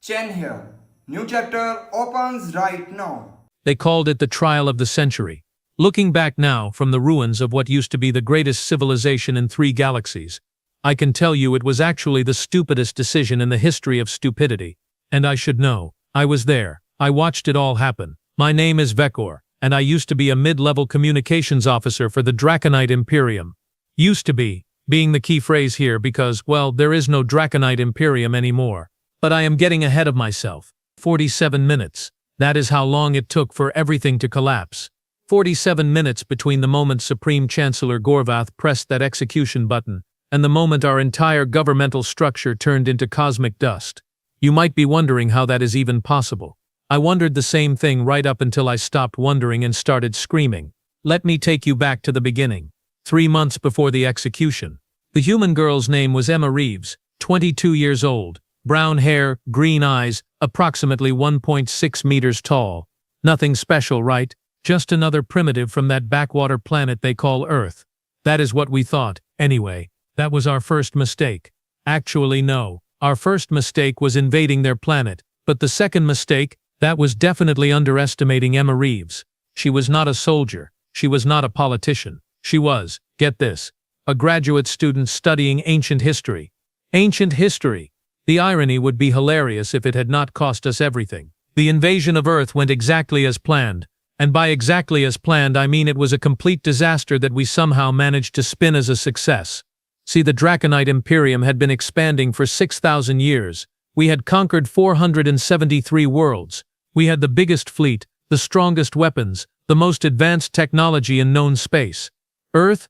Chen here. New chapter opens right now. They called it the trial of the century. Looking back now from the ruins of what used to be the greatest civilization in 3 galaxies, I can tell you it was actually the stupidest decision in the history of stupidity. And I should know. I was there. I watched it all happen. My name is Vekor, and I used to be a mid-level communications officer for the Draconite Imperium. Used to be, being the key phrase here because, well, there is no Draconite Imperium anymore. But I am getting ahead of myself. 47 minutes. That is how long it took for everything to collapse. 47 minutes between the moment Supreme Chancellor Gorvath pressed that execution button and the moment our entire governmental structure turned into cosmic dust. You might be wondering how that is even possible. I wondered the same thing right up until I stopped wondering and started screaming. Let me take you back to the beginning. 3 months before the execution. The human girl's name was Emma Reeves, 22 years old, brown hair, green eyes, approximately 1.6 meters tall. Nothing special, right? Just another primitive from that backwater planet they call Earth. That is what we thought, anyway. That was our first mistake. Actually, no. Our first mistake was invading their planet, but the second mistake, that was definitely underestimating Emma Reeves. She was not a soldier. She was not a politician. She was, get this, a graduate student studying ancient history. Ancient history. The irony would be hilarious if it had not cost us everything. The invasion of Earth went exactly as planned. And by exactly as planned, I mean it was a complete disaster that we somehow managed to spin as a success. See, the Draconite Imperium had been expanding for 6,000 years. We had conquered 473 worlds. We had the biggest fleet, the strongest weapons, the most advanced technology in known space. Earth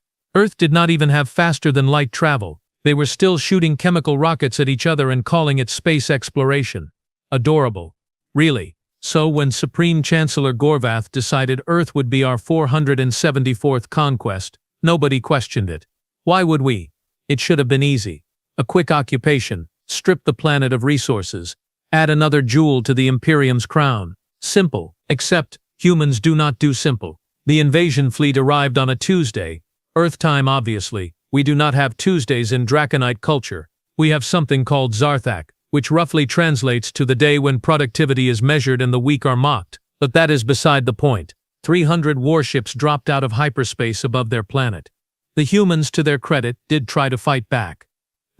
did not even have faster-than-light travel. They were still shooting chemical rockets at each other and calling it space exploration. Adorable. Really. So when Supreme Chancellor Gorvath decided Earth would be our 474th conquest, nobody questioned it. Why would we? It should have been easy. A quick occupation, strip the planet of resources, add another jewel to the Imperium's crown. Simple. Except, humans do not do simple. The invasion fleet arrived on a Tuesday. Earth time, obviously. We do not have Tuesdays in Draconite culture. We have something called Zarthak, which roughly translates to the day when productivity is measured and the weak are mocked. But that is beside the point. 300 warships dropped out of hyperspace above their planet. The humans, to their credit, did try to fight back.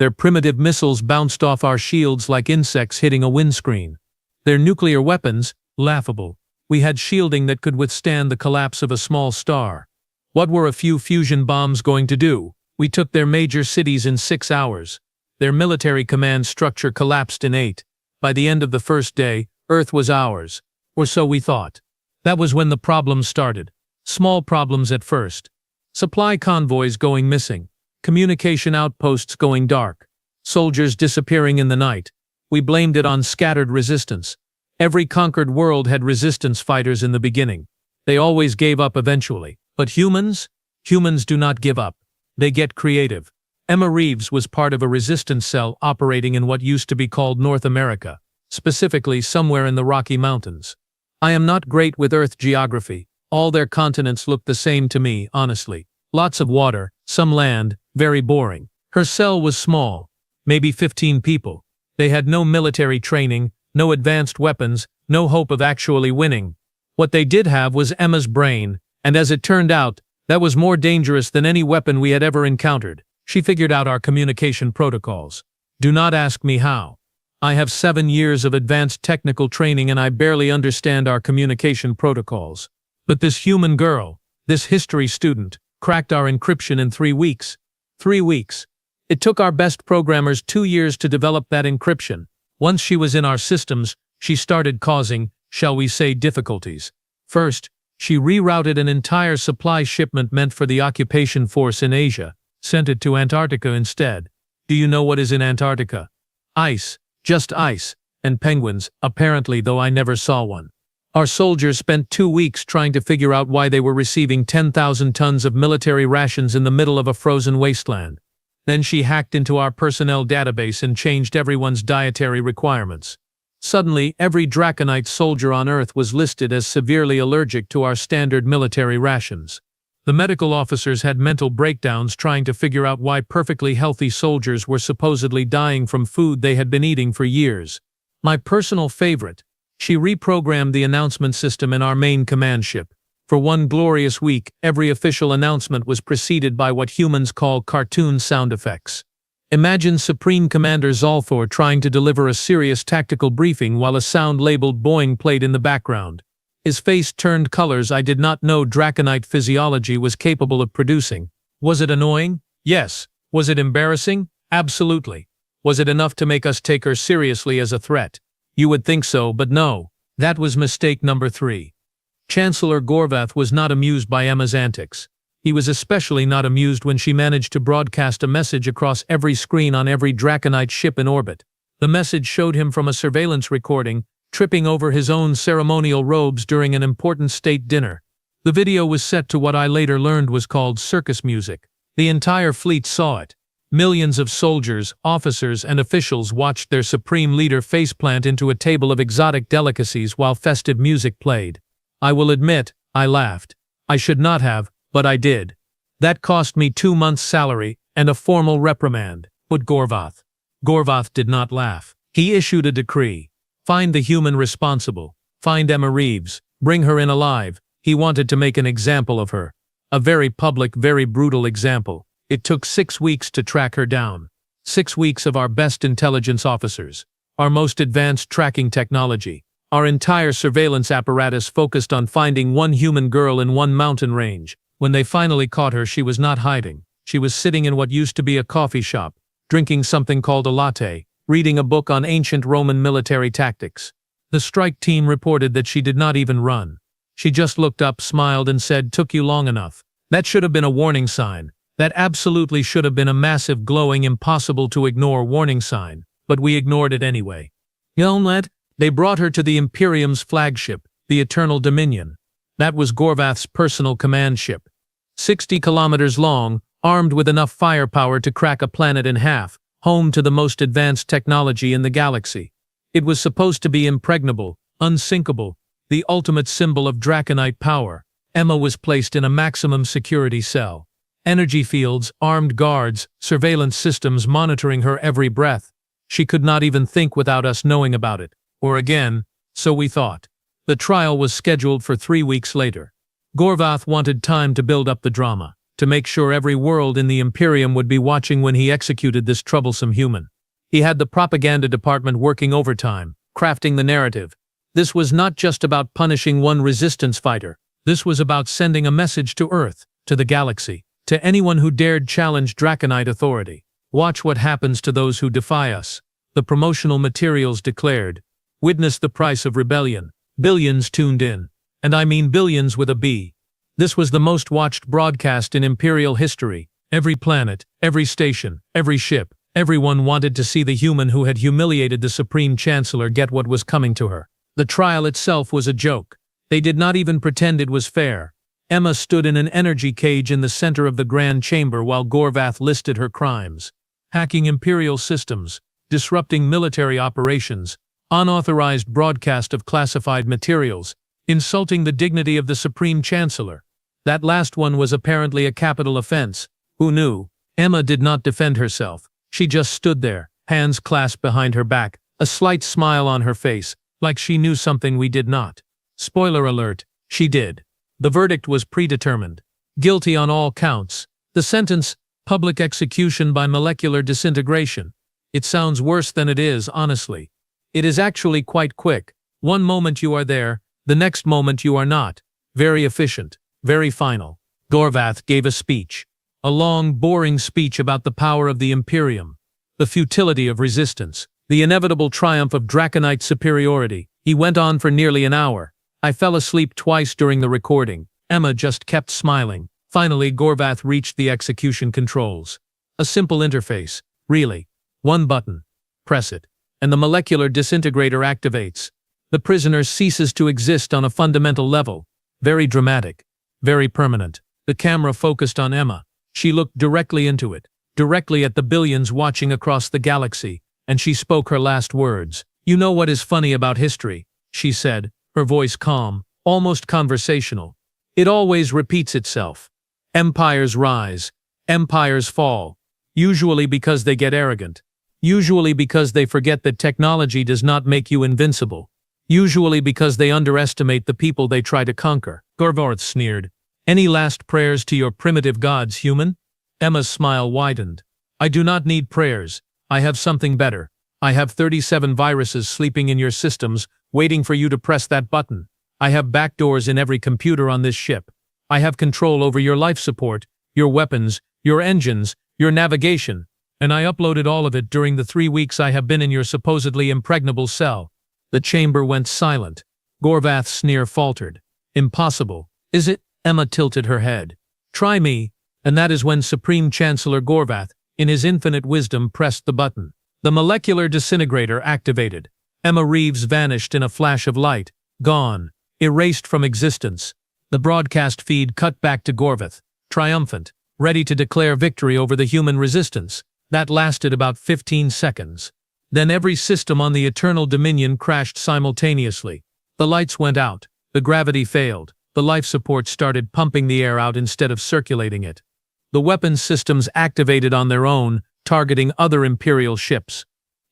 Their primitive missiles bounced off our shields like insects hitting a windscreen. Their nuclear weapons, laughable. We had shielding that could withstand the collapse of a small star. What were a few fusion bombs going to do? We took their major cities in 6 hours. Their military command structure collapsed in 8. By the end of the first day, Earth was ours. Or so we thought. That was when the problems started. Small problems at first. Supply convoys going missing. Communication outposts going dark. Soldiers disappearing in the night. We blamed it on scattered resistance. Every conquered world had resistance fighters in the beginning. They always gave up eventually. But humans? Humans do not give up. They get creative. Emma Reeves was part of a resistance cell operating in what used to be called North America, specifically somewhere in the Rocky Mountains. I am not great with Earth geography. All their continents look the same to me, honestly. Lots of water, some land, very boring. Her cell was small, maybe 15 people. They had no military training, no advanced weapons, no hope of actually winning. What they did have was Emma's brain, and as it turned out, that was more dangerous than any weapon we had ever encountered. She figured out our communication protocols. Do not ask me how. I have 7 years of advanced technical training and I barely understand our communication protocols. But this human girl, this history student, cracked our encryption in 3 weeks. 3 weeks. It took our best programmers 2 years to develop that encryption. Once she was in our systems, she started causing, shall we say, difficulties. First, she rerouted an entire supply shipment meant for the occupation force in Asia, sent it to Antarctica instead. Do you know what is in Antarctica? Ice, just ice, and penguins, apparently, though I never saw one. Our soldiers spent 2 weeks trying to figure out why they were receiving 10,000 tons of military rations in the middle of a frozen wasteland. Then she hacked into our personnel database and changed everyone's dietary requirements. Suddenly, every Draconite soldier on Earth was listed as severely allergic to our standard military rations. The medical officers had mental breakdowns trying to figure out why perfectly healthy soldiers were supposedly dying from food they had been eating for years. My personal favorite. She reprogrammed the announcement system in our main command ship. For one glorious week, every official announcement was preceded by what humans call cartoon sound effects. Imagine Supreme Commander Zolthor trying to deliver a serious tactical briefing while a sound labeled Boeing played in the background. His face turned colors I did not know Draconite physiology was capable of producing. Was it annoying? Yes. Was it embarrassing? Absolutely. Was it enough to make us take her seriously as a threat? You would think so, but no. That was mistake number 3. Chancellor Gorvath was not amused by Emma's antics. He was especially not amused when she managed to broadcast a message across every screen on every Draconite ship in orbit. The message showed him from a surveillance recording, tripping over his own ceremonial robes during an important state dinner. The video was set to what I later learned was called circus music. The entire fleet saw it. Millions of soldiers, officers, and officials watched their supreme leader faceplant into a table of exotic delicacies while festive music played. I will admit, I laughed. I should not have, but I did. That cost me 2 months' salary and a formal reprimand. But Gorvath did not laugh. He issued a decree. Find the human responsible. Find Emma Reeves. Bring her in alive. He wanted to make an example of her. A very public, very brutal example. It took 6 weeks to track her down. 6 weeks of our best intelligence officers. Our most advanced tracking technology. Our entire surveillance apparatus focused on finding one human girl in one mountain range. When they finally caught her, she was not hiding. She was sitting in what used to be a coffee shop, drinking something called a latte, reading a book on ancient Roman military tactics. The strike team reported that she did not even run. She just looked up, smiled, and said, "Took you long enough." That should have been a warning sign. That absolutely should have been a massive, glowing, impossible-to-ignore warning sign. But we ignored it anyway. They brought her to the Imperium's flagship, the Eternal Dominion. That was Gorvath's personal command ship. 60 kilometers long, armed with enough firepower to crack a planet in half, home to the most advanced technology in the galaxy. It was supposed to be impregnable, unsinkable, the ultimate symbol of Draconite power. Emma was placed in a maximum security cell. Energy fields, armed guards, surveillance systems monitoring her every breath. She could not even think without us knowing about it. Or again, so we thought. The trial was scheduled for 3 weeks later. Gorvath wanted time to build up the drama, to make sure every world in the Imperium would be watching when he executed this troublesome human. He had the propaganda department working overtime, crafting the narrative. This was not just about punishing one resistance fighter. This was about sending a message to Earth, to the galaxy, to anyone who dared challenge Draconite authority. Watch what happens to those who defy us. The promotional materials declared. Witness the price of rebellion. Billions tuned in. And I mean billions with a B. This was the most watched broadcast in Imperial history. Every planet, every station, every ship, everyone wanted to see the human who had humiliated the Supreme Chancellor get what was coming to her. The trial itself was a joke. They did not even pretend it was fair. Emma stood in an energy cage in the center of the Grand Chamber while Gorvath listed her crimes. Hacking Imperial systems, disrupting military operations, unauthorized broadcast of classified materials, insulting the dignity of the Supreme Chancellor. That last one was apparently a capital offense. Who knew? Emma did not defend herself. She just stood there, hands clasped behind her back, a slight smile on her face, like she knew something we did not. Spoiler alert, she did. The verdict was predetermined. Guilty on all counts. The sentence, public execution by molecular disintegration. It sounds worse than it is, honestly. It is actually quite quick. One moment you are there, the next moment you are not. Very efficient, very final. Gorvath gave a speech. A long, boring speech about the power of the Imperium, the futility of resistance, the inevitable triumph of Draconite superiority. He went on for nearly an hour. I fell asleep twice during the recording. Emma just kept smiling. Finally, Gorvath reached the execution controls. A simple interface, really. One button. Press it. And the molecular disintegrator activates. The prisoner ceases to exist on a fundamental level. Very dramatic. Very permanent. The camera focused on Emma. She looked directly into it. Directly at the billions watching across the galaxy. And she spoke her last words. "You know what is funny about history," she said, her voice calm, almost conversational. "It always repeats itself. Empires rise. Empires fall. Usually because they get arrogant. Usually because they forget that technology does not make you invincible. Usually because they underestimate the people they try to conquer. Gorvarth sneered. Any last prayers to your primitive gods, human? Emma's smile widened. I do not need prayers. I have something better. I have 37 viruses sleeping in your systems, waiting for you to press that button. I have backdoors in every computer on this ship. I have control over your life support, your weapons, your engines, your navigation, and I uploaded all of it during the 3 weeks I have been in your supposedly impregnable cell. The chamber went silent. Gorvath's sneer faltered. Impossible, is it? Emma tilted her head. Try me, and that is when Supreme Chancellor Gorvath, in his infinite wisdom, pressed the button. The molecular disintegrator activated. Emma Reeves vanished in a flash of light, gone, erased from existence. The broadcast feed cut back to Gorvath, triumphant, ready to declare victory over the human resistance. That lasted about 15 seconds. Then every system on the Eternal Dominion crashed simultaneously. The lights went out, the gravity failed, the life support started pumping the air out instead of circulating it. The weapons systems activated on their own, targeting other Imperial ships.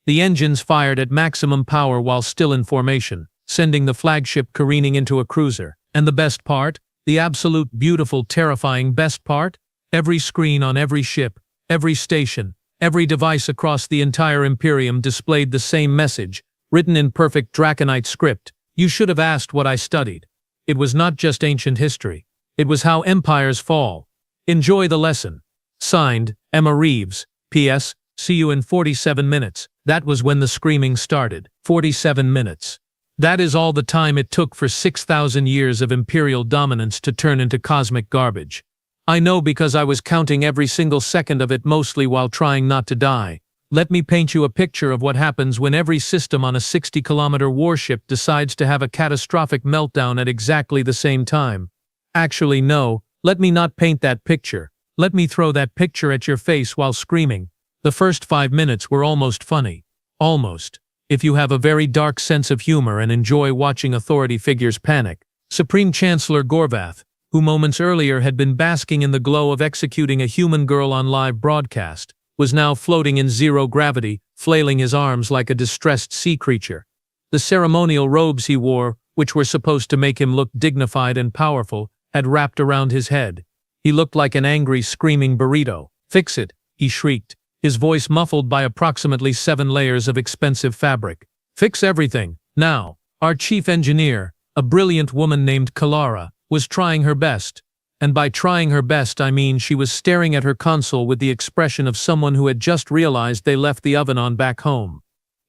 The engines fired at maximum power while still in formation, sending the flagship careening into a cruiser. And the best part? The absolute beautiful, terrifying best part? Every screen on every ship, every station, every device across the entire Imperium displayed the same message, written in perfect Draconite script. You should have asked what I studied. It was not just ancient history. It was how empires fall. Enjoy the lesson. Signed, Emma Reeves. P.S. See you in 47 minutes. That was when the screaming started. 47 minutes. That is all the time it took for 6,000 years of Imperial dominance to turn into cosmic garbage. I know because I was counting every single second of it, mostly while trying not to die. Let me paint you a picture of what happens when every system on a 60-kilometer warship decides to have a catastrophic meltdown at exactly the same time. Actually, no, let me not paint that picture. Let me throw that picture at your face while screaming. The first 5 minutes were almost funny. Almost. If you have a very dark sense of humor and enjoy watching authority figures panic. Supreme Chancellor Gorvath, who moments earlier had been basking in the glow of executing a human girl on live broadcast, was now floating in zero gravity, flailing his arms like a distressed sea creature. The ceremonial robes he wore, which were supposed to make him look dignified and powerful, had wrapped around his head. He looked like an angry, screaming burrito. Fix it, he shrieked, his voice muffled by approximately 7 layers of expensive fabric. Fix everything, now. Our chief engineer, a brilliant woman named Kalara, was trying her best. And by trying her best I mean she was staring at her console with the expression of someone who had just realized they left the oven on back home.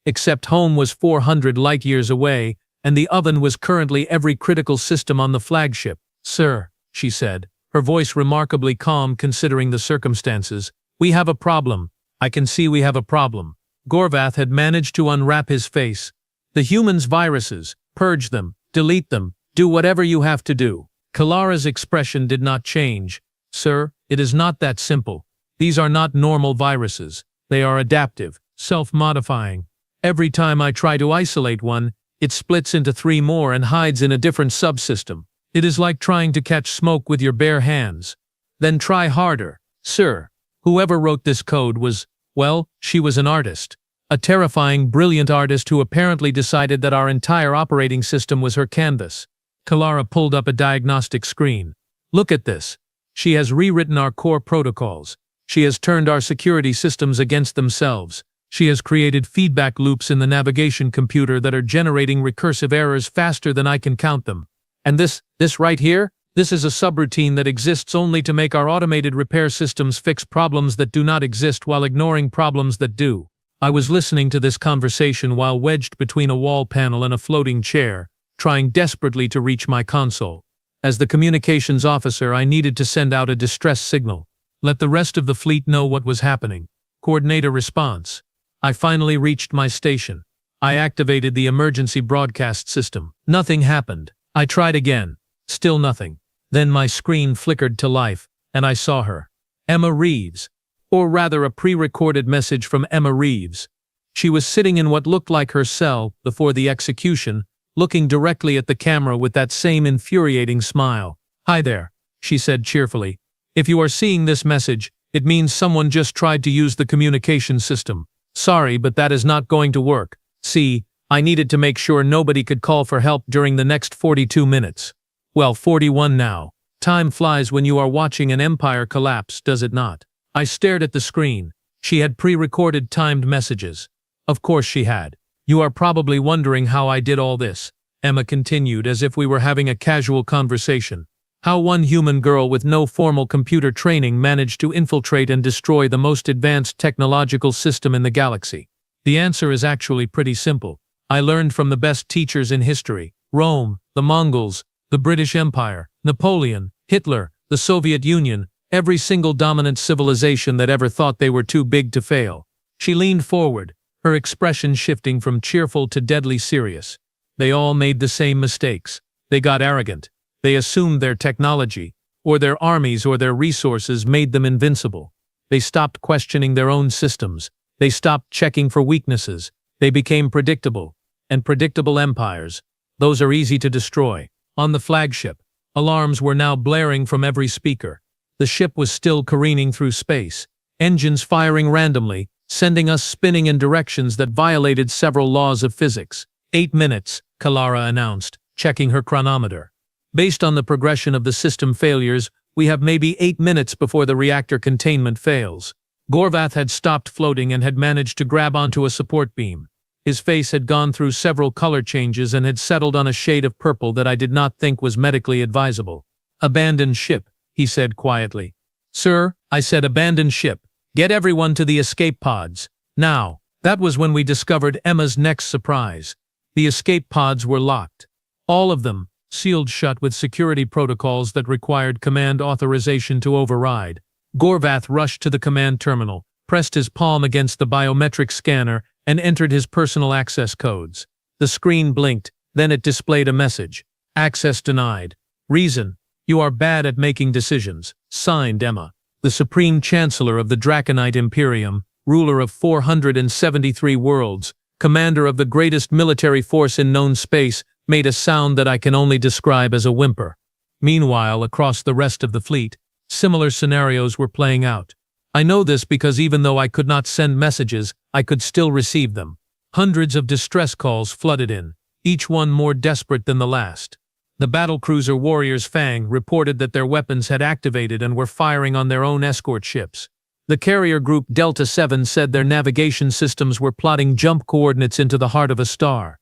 Except home was 400 light-years away, and the oven was currently every critical system on the flagship. Sir, she said, her voice remarkably calm considering the circumstances, we have a problem. I can see we have a problem. Gorvath had managed to unwrap his face. The humans' viruses, purge them, delete them, do whatever you have to do. Kalara's expression did not change. Sir, it is not that simple. These are not normal viruses. They are adaptive, self-modifying. Every time I try to isolate one, it splits into 3 more and hides in a different subsystem. It is like trying to catch smoke with your bare hands. Then try harder. Sir, whoever wrote this code was, well, she was an artist. A terrifying, brilliant artist who apparently decided that our entire operating system was her canvas. Kalara pulled up a diagnostic screen. Look at this. She has rewritten our core protocols. She has turned our security systems against themselves. She has created feedback loops in the navigation computer that are generating recursive errors faster than I can count them. And this right here? This is a subroutine that exists only to make our automated repair systems fix problems that do not exist while ignoring problems that do. I was listening to this conversation while wedged between a wall panel and a floating chair, trying desperately to reach my console. As the communications officer, I needed to send out a distress signal. Let the rest of the fleet know what was happening. Coordinate a response. I finally reached my station. I activated the emergency broadcast system. Nothing happened. I tried again. Still nothing. Then my screen flickered to life, and I saw her. Emma Reeves. Or rather a pre-recorded message from Emma Reeves. She was sitting in what looked like her cell before the execution, looking directly at the camera with that same infuriating smile. Hi there, she said cheerfully. If you are seeing this message, it means someone just tried to use the communication system. Sorry, but that is not going to work. See, I needed to make sure nobody could call for help during the next 42 minutes. Well, 41 now. Time flies when you are watching an empire collapse, does it not? I stared at the screen. She had pre-recorded timed messages. Of course she had. You are probably wondering how I did all this, Emma continued as if we were having a casual conversation. How one human girl with no formal computer training managed to infiltrate and destroy the most advanced technological system in the galaxy. The answer is actually pretty simple. I learned from the best teachers in history: Rome, the Mongols, the British Empire, Napoleon, Hitler, the Soviet Union, every single dominant civilization that ever thought they were too big to fail. She leaned forward, her expression shifting from cheerful to deadly serious. They all made the same mistakes. They got arrogant. They assumed their technology, or their armies or their resources made them invincible. They stopped questioning their own systems. They stopped checking for weaknesses. They became predictable. And predictable empires, those are easy to destroy. On the flagship, alarms were now blaring from every speaker. The ship was still careening through space, engines firing randomly, sending us spinning in directions that violated several laws of physics. 8 minutes, Kalara announced, checking her chronometer. Based on the progression of the system failures, we have maybe 8 minutes before the reactor containment fails. Gorvath had stopped floating and had managed to grab onto a support beam. His face had gone through several color changes and had settled on a shade of purple that I did not think was medically advisable. "Abandon ship," he said quietly. "Sir," I said, "abandon ship. Get everyone to the escape pods. Now." That was when we discovered Emma's next surprise. The escape pods were locked. All of them, sealed shut with security protocols that required command authorization to override. Gorvath rushed to the command terminal, pressed his palm against the biometric scanner, and entered his personal access codes. The screen blinked, then it displayed a message. "Access denied. Reason: you are bad at making decisions. Signed, Emma." The Supreme Chancellor of the Draconite Imperium, ruler of 473 worlds, commander of the greatest military force in known space, made a sound that I can only describe as a whimper. Meanwhile, across the rest of the fleet, similar scenarios were playing out. I know this because even though I could not send messages, I could still receive them. Hundreds of distress calls flooded in, each one more desperate than the last. The battlecruiser Warrior's Fang reported that their weapons had activated and were firing on their own escort ships. The carrier group Delta 7 said their navigation systems were plotting jump coordinates into the heart of a star.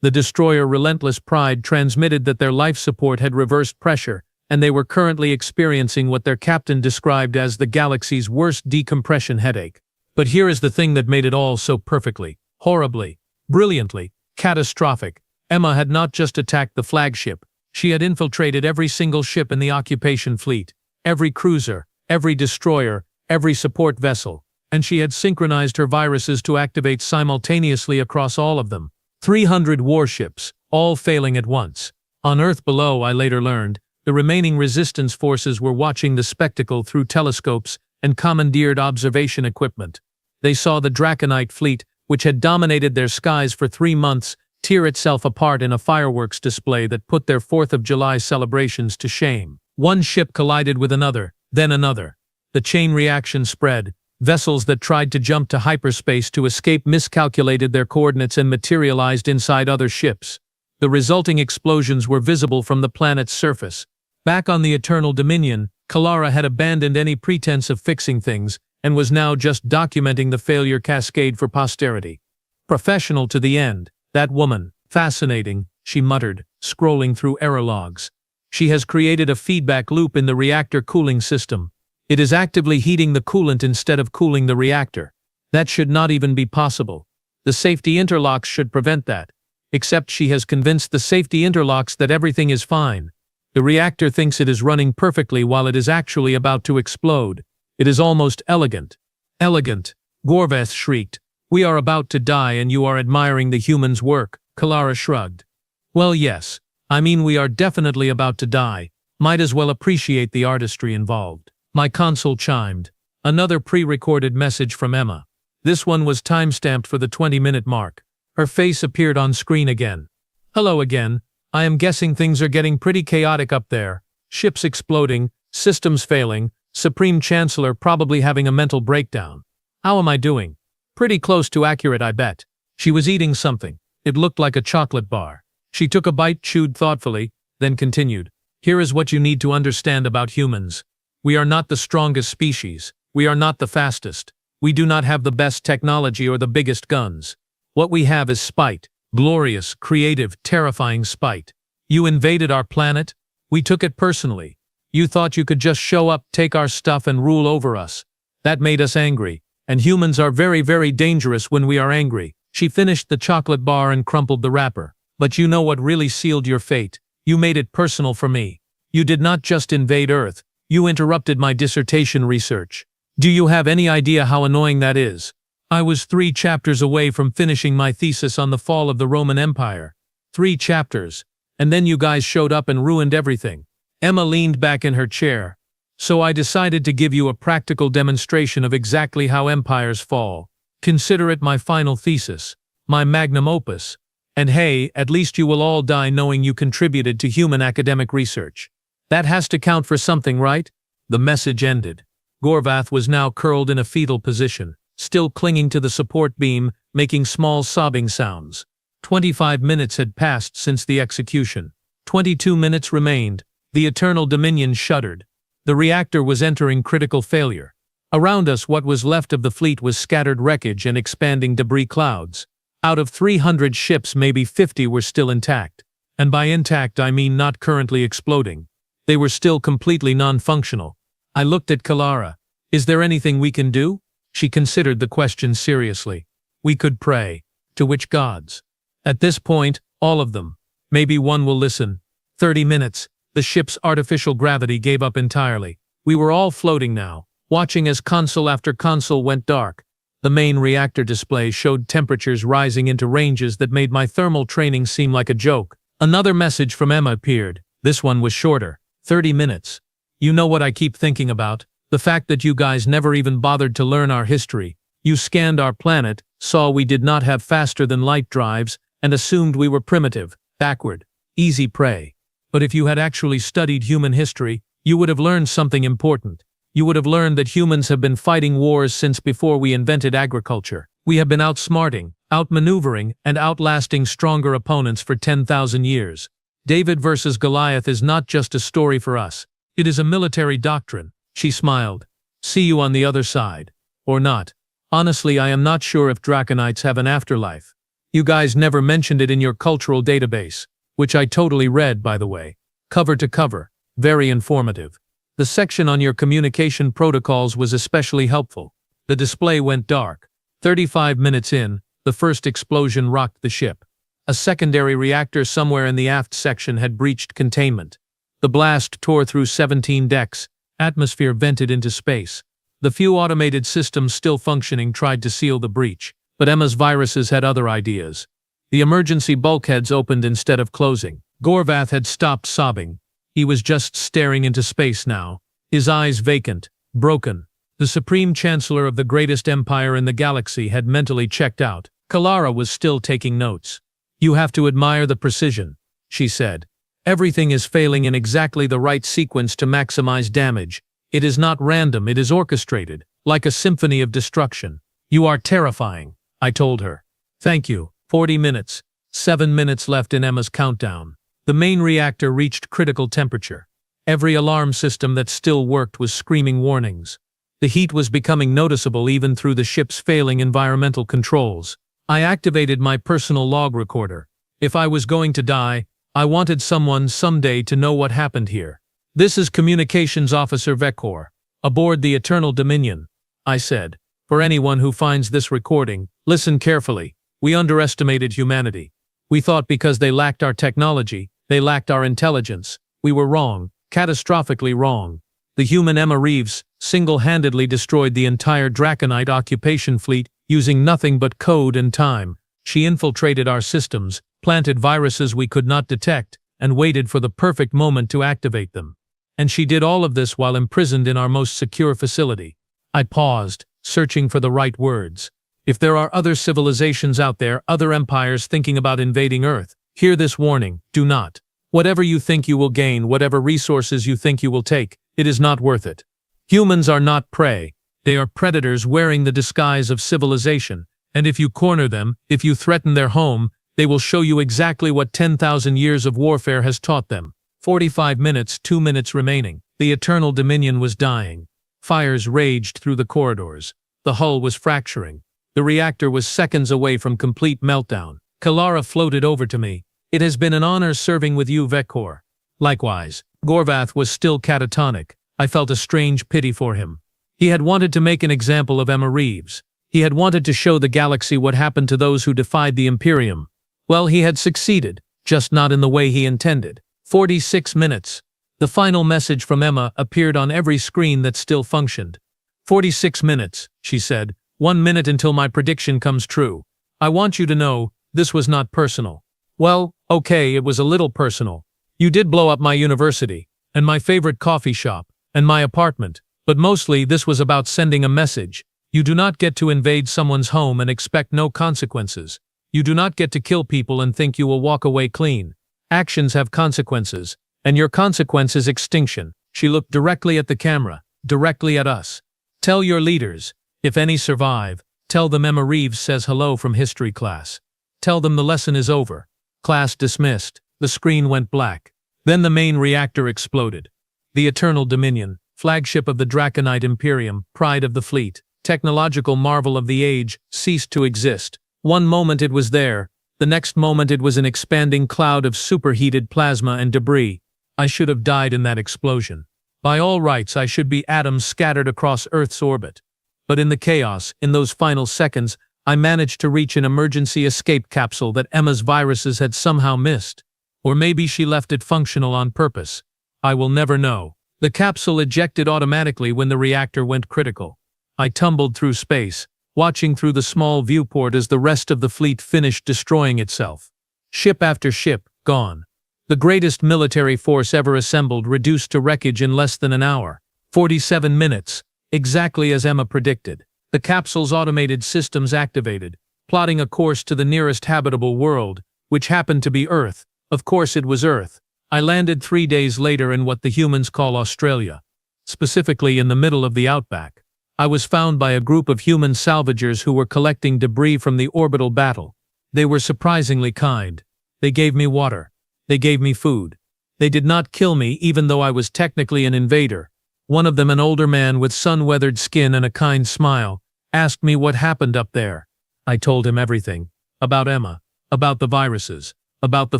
The destroyer Relentless Pride transmitted that their life support had reversed pressure, and they were currently experiencing what their captain described as the galaxy's worst decompression headache. But here is the thing that made it all so perfectly, horribly, brilliantly, catastrophic. Emma had not just attacked the flagship. She had infiltrated every single ship in the occupation fleet, every cruiser, every destroyer, every support vessel, and she had synchronized her viruses to activate simultaneously across all of them. 300 warships, all failing at once. On Earth below, I later learned, the remaining resistance forces were watching the spectacle through telescopes and commandeered observation equipment. They saw the Draconite fleet, which had dominated their skies for 3 months, tear itself apart in a fireworks display that put their 4th of July celebrations to shame. One ship collided with another, then another. The chain reaction spread. Vessels that tried to jump to hyperspace to escape miscalculated their coordinates and materialized inside other ships. The resulting explosions were visible from the planet's surface. Back on the Eternal Dominion, Kalara had abandoned any pretense of fixing things and was now just documenting the failure cascade for posterity. Professional to the end. That woman, fascinating, she muttered, scrolling through error logs. She has created a feedback loop in the reactor cooling system. It is actively heating the coolant instead of cooling the reactor. That should not even be possible. The safety interlocks should prevent that. Except she has convinced the safety interlocks that everything is fine. The reactor thinks it is running perfectly while it is actually about to explode. It is almost elegant. Elegant, Gorvath shrieked. "We are about to die and you are admiring the human's work," Kalara shrugged. "Well, yes. I mean, we are definitely about to die. Might as well appreciate the artistry involved." My console chimed. Another pre-recorded message from Emma. This one was timestamped for the 20-minute mark. Her face appeared on screen again. "Hello again. I am guessing things are getting pretty chaotic up there. Ships exploding, systems failing, Supreme Chancellor probably having a mental breakdown. How am I doing? Pretty close to accurate, I bet. She was eating something. It looked like a chocolate bar. She took a bite, chewed thoughtfully, then continued. Here is what you need to understand about humans. We are not the strongest species. We are not the fastest. We do not have the best technology or the biggest guns. What we have is spite. Glorious, creative, terrifying spite. You invaded our planet. We took it personally. You thought you could just show up, take our stuff, and rule over us. That made us angry. And humans are very, very dangerous when we are angry. She finished the chocolate bar and crumpled the wrapper. But you know what really sealed your fate? You made it personal for me. You did not just invade Earth. You interrupted my dissertation research. Do you have any idea how annoying that is? I was 3 chapters away from finishing my thesis on the fall of the Roman Empire. 3 chapters. And then you guys showed up and ruined everything. Emma leaned back in her chair. So I decided to give you a practical demonstration of exactly how empires fall. Consider it my final thesis, my magnum opus. And hey, at least you will all die knowing you contributed to human academic research. That has to count for something, right? The message ended. Gorvath was now curled in a fetal position, still clinging to the support beam, making small sobbing sounds. 25 minutes had passed since the execution. 22 minutes remained. The Eternal Dominion shuddered. The reactor was entering critical failure. Around us, what was left of the fleet was scattered wreckage and expanding debris clouds. Out of 300 ships, maybe 50 were still intact. And by intact, I mean not currently exploding. They were still completely non-functional. I looked at Kalara. Is there anything we can do? She considered the question seriously. We could pray. To which gods? At this point, all of them. Maybe one will listen. 30 minutes. The ship's artificial gravity gave up entirely. We were all floating now, watching as console after console went dark. The main reactor display showed temperatures rising into ranges that made my thermal training seem like a joke. Another message from Emma appeared. This one was shorter. 30 minutes. You know what I keep thinking about? The fact that you guys never even bothered to learn our history. You scanned our planet, saw we did not have faster-than-light drives, and assumed we were primitive, backward, easy prey. But if you had actually studied human history, you would have learned something important. You would have learned that humans have been fighting wars since before we invented agriculture. We have been outsmarting, outmaneuvering, and outlasting stronger opponents for 10,000 years. David versus Goliath is not just a story for us. It is a military doctrine. She smiled. See you on the other side. Or not. Honestly, I am not sure if Draconites have an afterlife. You guys never mentioned it in your cultural database, which I totally read, by the way. Cover to cover. Very informative. The section on your communication protocols was especially helpful. The display went dark. 35 minutes in, the first explosion rocked the ship. A secondary reactor somewhere in the aft section had breached containment. The blast tore through 17 decks. Atmosphere vented into space. The few automated systems still functioning tried to seal the breach, but Emma's viruses had other ideas. The emergency bulkheads opened instead of closing. Gorvath had stopped sobbing. He was just staring into space now, his eyes vacant, broken. The Supreme Chancellor of the greatest empire in the galaxy had mentally checked out. Kalara was still taking notes. You have to admire the precision, she said. Everything is failing in exactly the right sequence to maximize damage. It is not random, it is orchestrated, like a symphony of destruction. You are terrifying, I told her. Thank you. 40 minutes. 7 minutes left in Emma's countdown. The main reactor reached critical temperature. Every alarm system that still worked was screaming warnings. The heat was becoming noticeable even through the ship's failing environmental controls. I activated my personal log recorder. If I was going to die, I wanted someone someday to know what happened here. This is Communications Officer Vekor, aboard the Eternal Dominion, I said. For anyone who finds this recording, listen carefully. We underestimated humanity. We thought because they lacked our technology, they lacked our intelligence. We were wrong, catastrophically wrong. The human Emma Reeves single-handedly destroyed the entire Draconite occupation fleet using nothing but code and time. She infiltrated our systems, planted viruses we could not detect, and waited for the perfect moment to activate them. And she did all of this while imprisoned in our most secure facility. I paused, searching for the right words. If there are other civilizations out there, other empires thinking about invading Earth, hear this warning, do not. Whatever you think you will gain, whatever resources you think you will take, it is not worth it. Humans are not prey. They are predators wearing the disguise of civilization, and if you corner them, if you threaten their home, they will show you exactly what 10,000 years of warfare has taught them. 45 minutes, 2 minutes remaining. The Eternal Dominion was dying. Fires raged through the corridors. The hull was fracturing. The reactor was seconds away from complete meltdown. Kalara floated over to me. "It has been an honor serving with you, Vekor." Likewise. Gorvath was still catatonic. I felt a strange pity for him. He had wanted to make an example of Emma Reeves. He had wanted to show the galaxy what happened to those who defied the Imperium. Well, he had succeeded, just not in the way he intended. 46 minutes. The final message from Emma appeared on every screen that still functioned. 46 minutes, she said. 1 minute until my prediction comes true. I want you to know, this was not personal. Well, okay, it was a little personal. You did blow up my university, and my favorite coffee shop, and my apartment, but mostly this was about sending a message. You do not get to invade someone's home and expect no consequences. You do not get to kill people and think you will walk away clean. Actions have consequences, and your consequence is extinction. She looked directly at the camera, directly at us. Tell your leaders, if any survive, tell them Emma Reeves says hello from history class. Tell them the lesson is over. Class dismissed. The screen went black. Then the main reactor exploded. The Eternal Dominion, flagship of the Draconite Imperium, pride of the fleet, technological marvel of the age, ceased to exist. One moment it was there, the next moment it was an expanding cloud of superheated plasma and debris. I should have died in that explosion. By all rights I should be atoms scattered across Earth's orbit. But in the chaos, in those final seconds, I managed to reach an emergency escape capsule that Emma's viruses had somehow missed. Or maybe she left it functional on purpose. I will never know. The capsule ejected automatically when the reactor went critical. I tumbled through space, watching through the small viewport as the rest of the fleet finished destroying itself. Ship after ship, gone. The greatest military force ever assembled reduced to wreckage in less than an hour. 47 minutes, exactly as Emma predicted. The capsule's automated systems activated, plotting a course to the nearest habitable world, which happened to be Earth. Of course it was Earth. I landed 3 days later in what the humans call Australia, specifically in the middle of the outback. I was found by a group of human salvagers who were collecting debris from the orbital battle. They were surprisingly kind. They gave me water. They gave me food. They did not kill me even though I was technically an invader. One of them, an older man with sun-weathered skin and a kind smile, asked me what happened up there. I told him everything. About Emma. About the viruses. About the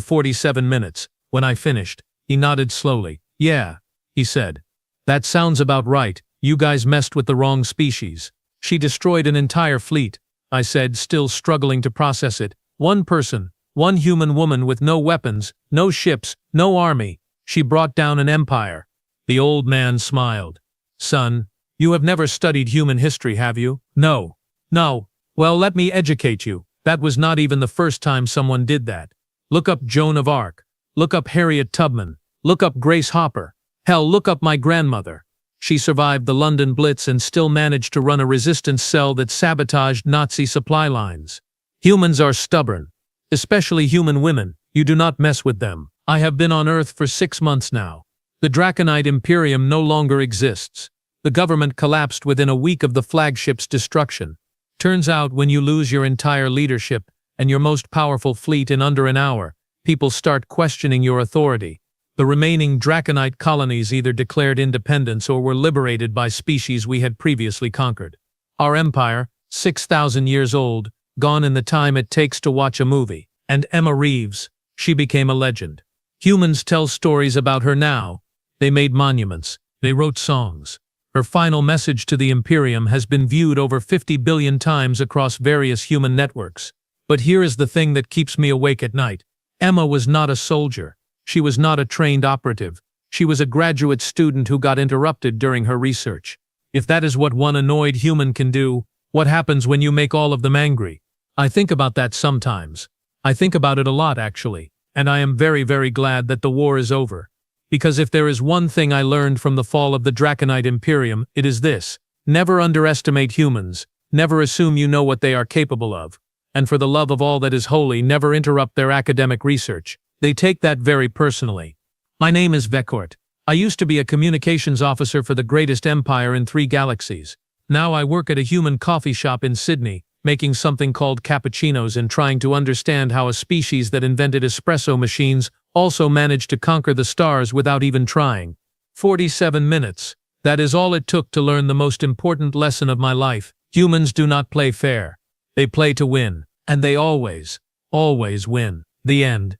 47 minutes. When I finished, he nodded slowly. "Yeah," he said. "That sounds about right. You guys messed with the wrong species. She destroyed an entire fleet," I said, still struggling to process it. "One person, one human woman with no weapons, no ships, no army. She brought down an empire." The old man smiled. "Son, you have never studied human history, have you?" "No." "No. Well, let me educate you. That was not even the first time someone did that. Look up Joan of Arc. Look up Harriet Tubman. Look up Grace Hopper. Hell, look up my grandmother. She survived the London Blitz and still managed to run a resistance cell that sabotaged Nazi supply lines. Humans are stubborn. Especially human women. You do not mess with them. I have been on Earth for 6 months now. The Draconite Imperium no longer exists. The government collapsed within a week of the flagship's destruction. Turns out when you lose your entire leadership and your most powerful fleet in under an hour, people start questioning your authority. The remaining Draconite colonies either declared independence or were liberated by species we had previously conquered. Our empire, 6,000 years old, gone in the time it takes to watch a movie. And Emma Reeves, she became a legend. Humans tell stories about her now. They made monuments. They wrote songs. Her final message to the Imperium has been viewed over 50 billion times across various human networks. But here is the thing that keeps me awake at night. Emma was not a soldier. She was not a trained operative. She was a graduate student who got interrupted during her research. If that is what one annoyed human can do, what happens when you make all of them angry? I think about that sometimes. I think about it a lot, actually. And I am very, very glad that the war is over. Because if there is one thing I learned from the fall of the Draconite Imperium, it is this. Never underestimate humans. Never assume you know what they are capable of. And for the love of all that is holy, never interrupt their academic research. They take that very personally. My name is Vekort. I used to be a communications officer for the greatest empire in 3 galaxies. Now I work at a human coffee shop in Sydney, making something called cappuccinos and trying to understand how a species that invented espresso machines also managed to conquer the stars without even trying. 47 minutes. That is all it took to learn the most important lesson of my life. Humans do not play fair. They play to win. And they always, always win. The end.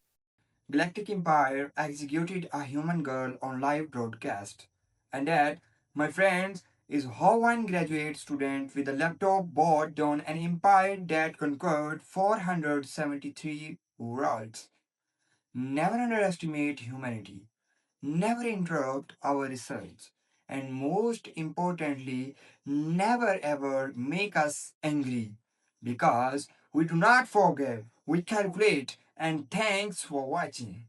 Galactic Empire executed a human girl on live broadcast. And that, my friends, is how one graduate student with a laptop bought down an empire that conquered 473 worlds. Never underestimate humanity. Never interrupt our research. And most importantly, never ever make us angry. Because we do not forgive, we calculate. And thanks for watching.